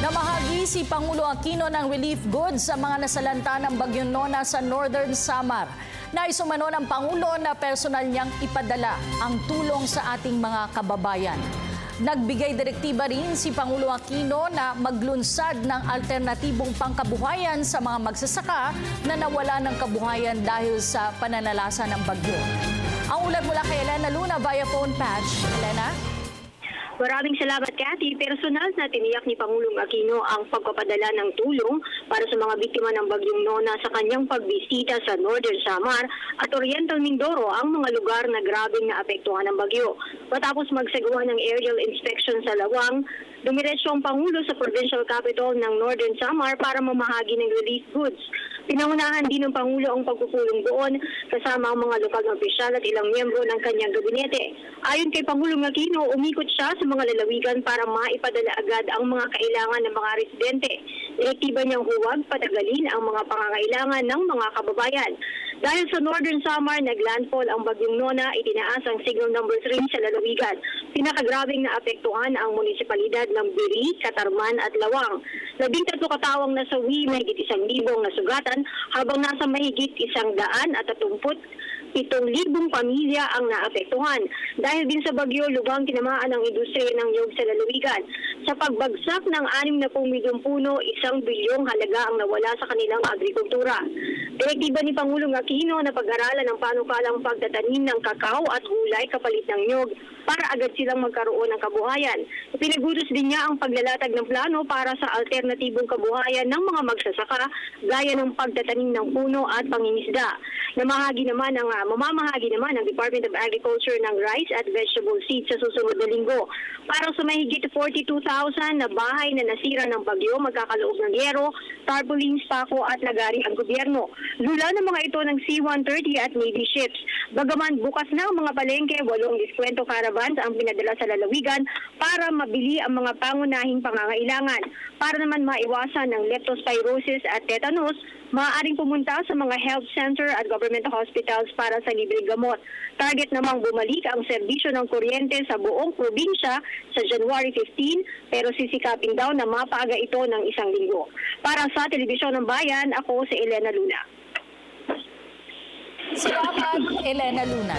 Namahagi si Pangulo Aquino ng relief goods sa mga nasalanta ng Bagyong Nona sa Northern Samar. Naisumano ng Pangulo na personal niyang ipadala ang tulong sa ating mga kababayan. Nagbigay direktiba rin si Pangulo Aquino na maglunsad ng alternatibong pangkabuhayan sa mga magsasaka na nawala ng kabuhayan dahil sa pananalasa ng bagyo. Ang ulat mula kay Elena Luna via phone patch. Elena? Maraming salamat, Cathy. Personal na tiniyak ni Pangulong Aquino ang pagpapadala ng tulong para sa mga biktima ng Bagyong Nona sa kanyang pagbisita sa Northern Samar at Oriental Mindoro, ang mga lugar na grabing naapektuhan ng bagyo. Matapos magsagawa ng aerial inspection sa Lawang, dumiretso ang Pangulo sa provincial capital ng Northern Samar para mamahagi ng relief goods. Pinangunahan din ng Pangulo ang pagpupulong doon kasama ang mga lokal na opisyal at ilang miyembro ng kanyang gabinete. Ayon kay Pangulong Aquino, umikot siya sa mga lalawigan para maipadala agad ang mga kailangan ng mga residente. Direktiba niyang huwag patagalin ang mga pangangailangan ng mga kababayan. Dahil sa Northern Samar naglandfall ang Bagyong Nona, itinaas ang signal number 3 sa lalawigan. Pinakagrabing naapektuhan ang munisipalidad ng Biri, Catarman at Lawang. 13 katawang nasawi, mahigit 1,000 nasugatan, habang nasa mahigit 137,000 pamilya ang naapektuhan. Dahil din sa bagyo, lubhang tinamaan ang industriya ng niyog sa lalawigan. Sa pagbagsak ng 60 milyong puno, 1 bilyong halaga ang nawala sa kanilang agrikultura. Direktiba ni Pangulong Aquino na pag-aralan ng panukalang pagtatanim ng kakao at gulay kapalit ng niyog para agad silang magkaroon ng kabuhayan. Ipinagutos din niya ang paglalatag ng plano para sa alternatibong kabuhayan ng mga magsasaka gaya ng pagtatanim ng puno at pangingisda. Mamamahagi naman ang Department of Agriculture ng rice at vegetable seeds sa susunod na linggo. Para sa mahigit 42,000 na bahay na nasira ng bagyo, magkakaloob ng yero, tarpaulins, pako at lagari ang gobyerno. Lula ng mga ito ng C-130 at Navy ships. Bagaman bukas na ang mga palengke, 8 diskwento caravans ang pinadala sa lalawigan para mabili ang mga pangunahing pangangailangan. Para naman maiwasan ng leptospirosis at tetanus, maaaring pumunta sa mga health center at government hospitals para sa libreng gamot. Target namang bumalik ang serbisyo ng kuryente sa buong probinsya sa January 15, pero sisikapin daw na mapaaga ito ng 1 linggo. Para sa Telebisyon ng Bayan, ako si Elena Luna. Salamat, Elena Luna.